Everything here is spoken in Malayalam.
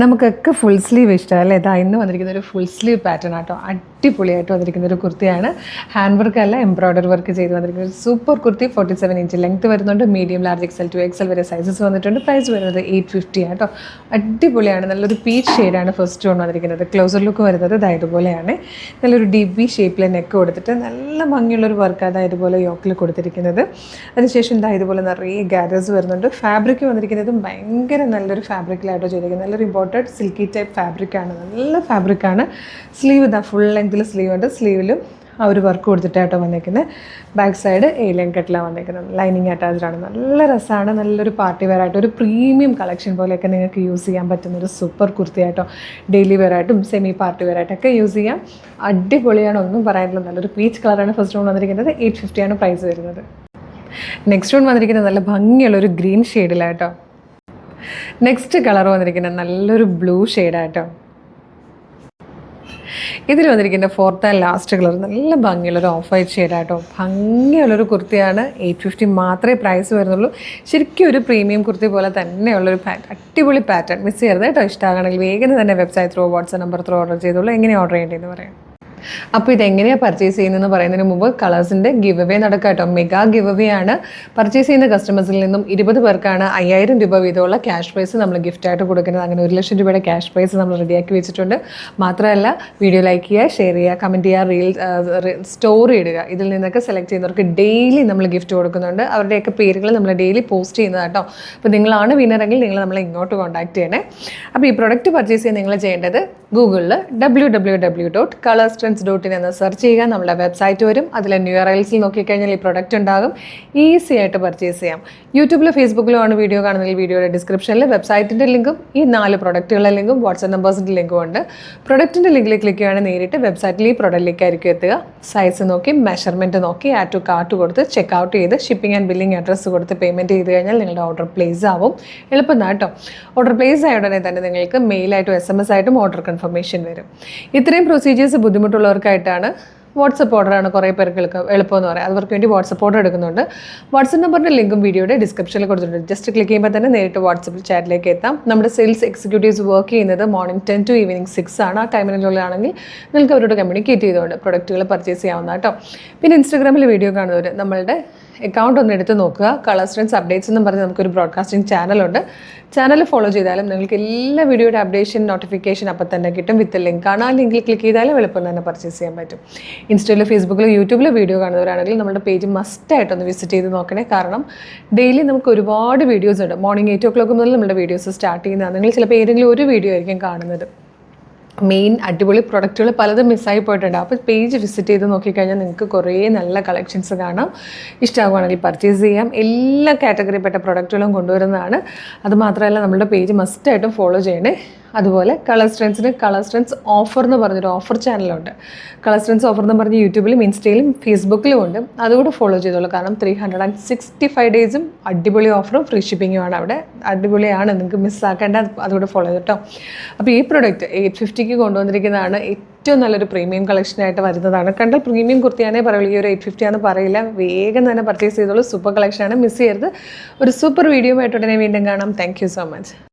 നമുക്കൊക്കെ ഫുൾ സ്ലീവ് ഇഷ്ടമല്ലേ? ഇതാ ഇന്ന് വന്നിരിക്കുന്ന ഒരു ഫുൾ സ്ലീവ് പാറ്റേൺ ആട്ടോ. അടിപൊളിയായിട്ട് വന്നിരിക്കുന്ന ഒരു കുർത്തിയാണ്. ഹാൻഡ് വർക്ക് അല്ല, എംബ്രോയ്ഡറി വർക്ക് ചെയ്ത് വന്നിരിക്കുന്ന ഒരു സൂപ്പർ കുർത്തി. 47 ഇഞ്ച് ലെങ്ത് വരുന്നുണ്ട്. Medium, large, XL to XL വരെ സൈസസ് വന്നിട്ടുണ്ട്. പ്രൈസ് വരുന്നത് 850 ആട്ടോ. അടിപൊളിയാണ്. നല്ലൊരു പീച്ച് ഷെയ്ഡാണ് ഫസ്റ്റ് വൺ വന്നിരിക്കുന്നത്. ക്ലോസർ ലുക്ക് വരുന്നത് ഇതുപോലെയാണ്. നല്ലൊരു DB ഷേപ്പിൽ നെക്ക് കൊടുത്തിട്ട് നല്ല ഭംഗിയുള്ളൊരു വർക്ക് ഇതുപോലെ യോക്കിൽ കൊടുത്തിരിക്കുന്നത്. അതിനുശേഷം ഇതുപോലെ നിറയെ ഗാദേഴ്സ് വരുന്നുണ്ട്. ഫാബ്രിക് വന്നിരിക്കുന്നതും ഭയങ്കര നല്ലൊരു ഫാബ്രിക്കിലായിട്ടോ ചെയ്തിരിക്കുന്നത്. നല്ലൊരു ഇമ്പോർട്ടഡ് സിൽക്കി ടൈപ്പ് ഫാബ്രിക്കാണ്. നല്ല ഫാബ്രിക്കാണ്. സ്ലീവ് ഫുൾ ലെങ്ത്തിൽ സ്ലീവ് ഉണ്ട്. സ്ലീവിലും ആ ഒരു വർക്ക് കൊടുത്തിട്ടായിട്ടോ വന്നിരിക്കുന്നത്. ബാക്ക് സൈഡ് ഏലിയൻ കട്ടിലാണ് വന്നിരിക്കുന്നത്. ലൈനിങ് അറ്റാച്ച്ഡ് ആണ്. നല്ല രസമാണ്. നല്ലൊരു പാർട്ടി വെയർ ആയിട്ട് ഒരു പ്രീമിയം കളക്ഷൻ പോലെയൊക്കെ നിങ്ങൾക്ക് യൂസ് ചെയ്യാൻ പറ്റുന്നൊരു സൂപ്പർ കുർത്തിയായിട്ടോ. ഡെയിലി വെയർ ആയിട്ടും സെമി പാർട്ടി വെയർ ആയിട്ടൊക്കെ യൂസ് ചെയ്യാം. അടിപൊളിയാണ്, ഒന്നും പറയാനില്ല. നല്ലൊരു പീച്ച് കളറാണ് ഫസ്റ്റ് വൺ വന്നിരിക്കുന്നത്. 850 ആണ് പ്രൈസ് വരുന്നത്. നെക്സ്റ്റ് വൺ വന്നിരിക്കുന്നത് നല്ല ഭംഗിയുള്ളൊരു ഗ്രീൻ ഷെയ്ഡിലായിട്ടോ. നെക്സ്റ്റ് കളർ വന്നിരിക്കുന്നത് നല്ലൊരു ബ്ലൂ ഷെയ്ഡായിട്ടോ. ഇതിൽ വന്നിരിക്കുന്ന ഫോർത്ത് ആൻഡ് ലാസ്റ്റ് കളർ നല്ല ഭംഗിയുള്ളൊരു ഓഫ് വൈറ്റ് ഷെയ്ഡായിട്ടോ. ഭംഗിയുള്ളൊരു കുർത്തിയാണ്. 850 മാത്രമേ പ്രൈസ് വരുന്നുള്ളൂ. ശരിക്കും ഒരു പ്രീമിയം കുർത്തി പോലെ തന്നെയുള്ളൊരു അടിപൊളി പാറ്റേൺ. മിസ് ചെയ്യരുത് കേട്ടോ. ഇഷ്ടമാകണമെങ്കിൽ വേഗം തന്നെ website through, WhatsApp number through order ചെയ്തോളൂ. എങ്ങനെ ഓർഡർ ചെയ്യേണ്ടതെന്ന് പറയാം. അപ്പോൾ ഇതെങ്ങനെയാണ് പർച്ചേസ് ചെയ്യുന്നതെന്ന് പറയുന്നതിന് മുമ്പ് കളേഴ്സിൻ്റെ ഗിവ് അവേ നടക്കുക കേട്ടോ. മെഗാ ഗിവ് അവേ ആണ്. പർച്ചേസ് ചെയ്യുന്ന കസ്റ്റമേഴ്സിൽ നിന്നും 20 പേർക്കാണ് 5000 രൂപ വീതമുള്ള ക്യാഷ് പ്രൈസ് നമ്മൾ ഗിഫ്റ്റായിട്ട് കൊടുക്കുന്നത്. അങ്ങനെ 1 ലക്ഷം രൂപയുടെ ക്യാഷ് പ്രൈസ് നമ്മൾ റെഡിയാക്കി വെച്ചിട്ടുണ്ട്. മാത്രമല്ല വീഡിയോ ലൈക്ക് ചെയ്യുക, ഷെയർ ചെയ്യുക, കമൻറ്റ് ചെയ്യുക, സ്റ്റോറി ഇടുക. ഇതിൽ നിന്നൊക്കെ സെലക്ട് ചെയ്യുന്നവർക്ക് ഡെയിലി നമ്മൾ ഗിഫ്റ്റ് കൊടുക്കുന്നുണ്ട്. അവരുടെയൊക്കെ പേരുകൾ നമ്മൾ ഡെയിലി പോസ്റ്റ് ചെയ്യുന്നത് കേട്ടോ. അപ്പോൾ നിങ്ങളാണ് വിന്നറെങ്കിൽ നിങ്ങൾ നമ്മളെ ഇങ്ങോട്ട് കോൺടാക്ട് ചെയ്യണേ. അപ്പോൾ ഈ പ്രൊഡക്റ്റ് പർച്ചേസ് ചെയ്യാൻ നിങ്ങൾ ചെയ്യേണ്ടത് ഗൂഗിളിൽ www.colorstrends.in എന്ന് സെർച്ച് ചെയ്യുക. നമ്മുടെ വെബ്സൈറ്റ് വരും. അതിലെ URLs നോക്കിക്കഴിഞ്ഞാൽ ഈ പ്രൊഡക്റ്റ് ഉണ്ടാകും. ഈസി ആയിട്ട് പർച്ചേസ് ചെയ്യാം. യൂട്യൂബിലോ ഫേസ്ബുക്കിലോ ആണ് വീഡിയോ കാണുന്നതെങ്കിൽ വീഡിയോയുടെ ഡിസ്ക്രിപ്ഷനിൽ വെബ്സൈറ്റിൻ്റെ ലിങ്കും ഈ 4 പ്രൊഡക്റ്റുകളുടെ ലിങ്കും വാട്സ്ആപ്പ് നമ്പേഴ്സിൻ്റെ ലിങ്കും ഉണ്ട്. പ്രൊഡക്റ്റിൻ്റെ ലിങ്കിൽ ക്ലിക്ക് ചെയ്യുകയാണെങ്കിൽ നേരിട്ട് വെബ്സൈറ്റിൽ ഈ പ്രൊഡക്റ്റിലേക്കായിരിക്കും എത്തുക. സൈസ് നോക്കി, മെഷർമെൻറ്റ് നോക്കി, ആഡ് ടു കാർട്ട് കൊടുത്ത് ചെക്ക് ഔട്ട് ചെയ്ത് ഷിപ്പിംഗ് ആൻഡ് ബില്ലിംഗ് അഡ്രസ്സ് കൊടുത്ത് പേയ്മെൻറ്റ് ചെയ്ത് കഴിഞ്ഞാൽ നിങ്ങളുടെ ഓർഡർ പ്ലേസ് ആവും. എളുപ്പം കേട്ടോ. ഓർഡർ പ്ലേസ് ആയ ഉടനെ തന്നെ നിങ്ങൾക്ക് മെയിലായിട്ടും SMS ആയിട്ടും ഓർഡർ കൺഫർമേഷൻ വരും. ഇത്രയും പ്രൊസീജിയേഴ്സ് ബുദ്ധിമുട്ടുള്ളവർക്കായിട്ടാണ് വാട്സപ്പ് ഓർഡറാണ് കുറേ പേർക്ക് എളുപ്പമെന്ന് പറയാം. അവർക്ക് വേണ്ടി വാട്സപ്പ് ഓർഡർ എടുക്കുന്നുണ്ട്. വാട്സപ്പ് നമ്പറിൻ്റെ ലിങ്കും വീഡിയോയുടെ ഡിസ്ക്രിപ്ഷനിൽ കൊടുത്തിട്ടുണ്ട്. ജസ്റ്റ് ക്ലിക്ക് ചെയ്യുമ്പോൾ തന്നെ നേരിട്ട് വാട്സപ്പ് ചാറ്റിലേക്ക് എത്താം. നമ്മുടെ സെയിൽസ് എക്സിക്യൂട്ടീവ്സ് വർക്ക് ചെയ്യുന്നത് മോർണിംഗ് 10 to ഈവനിങ് 6 ആണ്. ആ ടൈമിനുള്ളിലാണെങ്കിൽ നിങ്ങൾക്ക് അവരോട് കമ്മ്യൂണിക്കേറ്റ് ചെയ്തുകൊണ്ട് പ്രൊഡക്റ്റുകൾ പർച്ചേസ് ചെയ്യാവുന്ന കേട്ടോ. പിന്നെ ഇൻസ്റ്റാഗ്രാമിൽ വീഡിയോ കാണുന്നവർ നമ്മളുടെ അക്കൗണ്ട് ഒന്ന് എടുത്ത് നോക്കുക. കളേഴ്സ് ട്രെൻഡ്സ് അപ്ഡേറ്റ്സ് എന്നും പറഞ്ഞ് നമുക്കൊരു ബ്രോഡ്കാസ്റ്റിംഗ് ചാനലുണ്ട്. ചാനൽ ഫോളോ ചെയ്താലും നിങ്ങൾക്ക് എല്ലാ വീഡിയോയുടെ അപ്ഡേഷൻ നോട്ടിഫിക്കേഷൻ അപ്പം തന്നെ കിട്ടും. വിത്ത് ലിങ്ക് ആണ്. ആ ലിങ്കിൽ ക്ലിക്ക് ചെയ്താലും എളുപ്പം തന്നെ പർച്ചേസ് ചെയ്യാൻ പറ്റും. ഇൻസ്റ്റയിലോ ഫേസ്ബുക്കിലോ യൂട്യൂബിലോ വീഡിയോ കാണുന്നവരാണെങ്കിൽ നമ്മുടെ പേജ് മസ്റ്റായിട്ടൊന്ന് വിസിറ്റ് ചെയ്ത് നോക്കണേ. കാരണം ഡെയിലി നമുക്ക് ഒരുപാട് വീഡിയോസ് ഉണ്ട്. മോർണിംഗ് 8 o'clock മുതൽ നമ്മുടെ വീഡിയോസ് സ്റ്റാർട്ട് ചെയ്യുന്നതാണ്. നിങ്ങൾ ചിലപ്പോൾ ഏതെങ്കിലും ഒരു വീഡിയോ ആയിരിക്കും കാണുന്നത്. മെയിൻ അടിപൊളി പ്രൊഡക്റ്റുകൾ പലതും മിസ്സായി പോയിട്ടുണ്ട്. അപ്പോൾ പേജ് വിസിറ്റ് ചെയ്ത് നോക്കിക്കഴിഞ്ഞാൽ നിങ്ങൾക്ക് കുറേ നല്ല കളക്ഷൻസ് കാണാം. ഇഷ്ടമാകുകയാണെങ്കിൽ പർച്ചേസ് ചെയ്യാം. എല്ലാ കാറ്റഗറിപ്പെട്ട പ്രൊഡക്റ്റുകളും കൊണ്ടുവരുന്നതാണ്. അതുമാത്രമല്ല നമ്മുടെ പേജ് മസ്റ്റായിട്ടും ഫോളോ ചെയ്യണേ. അതുപോലെ കളേഴ്സ് ട്രെൻഡ്സ് ഓഫർ എന്ന് പറഞ്ഞൊരു ഓഫർ ചാനലുണ്ട്. കളേഴ്സ് ട്രെൻഡ്സ് ഓഫർ എന്ന് പറഞ്ഞ് യൂട്യൂബിലും ഇൻസ്റ്റയിലും ഫേസ്ബുക്കിലും ഉണ്ട്. അതുകൂടെ ഫോളോ ചെയ്തോളൂ. കാരണം 365 ഡേയ്സും അടിപൊളി ഓഫറും ഫ്രീ ഷിപ്പിങ്ങുമാണ് അവിടെ. അടിപൊളിയാണ്, നിങ്ങൾക്ക് മിസ്സാക്കേണ്ട. അതുകൂടെ ഫോളോ ചെയ്തിട്ടോ. അപ്പോൾ ഈ പ്രൊഡക്റ്റ് 850 കൊണ്ടുവന്നിരിക്കുന്നതാണ്. ഏറ്റവും നല്ലൊരു പ്രീമിയം കളക്ഷനായിട്ട് വരുന്നതാണ്. കണ്ടാൽ പ്രീമിയം കുർത്തിയാണേ പറയുള്ളൂ. ഈ ഒരു 850 ആണെന്ന് പറയില്ല. വേഗം തന്നെ പർച്ചേസ് ചെയ്തോളൂ. സൂപ്പർ കളക്ഷനാണ്, മിസ് ചെയ്യരുത്. ഒരു സൂപ്പർ വീഡിയോ ആയിട്ട് ഉടനെ വീണ്ടും കാണാം. Thank you so much.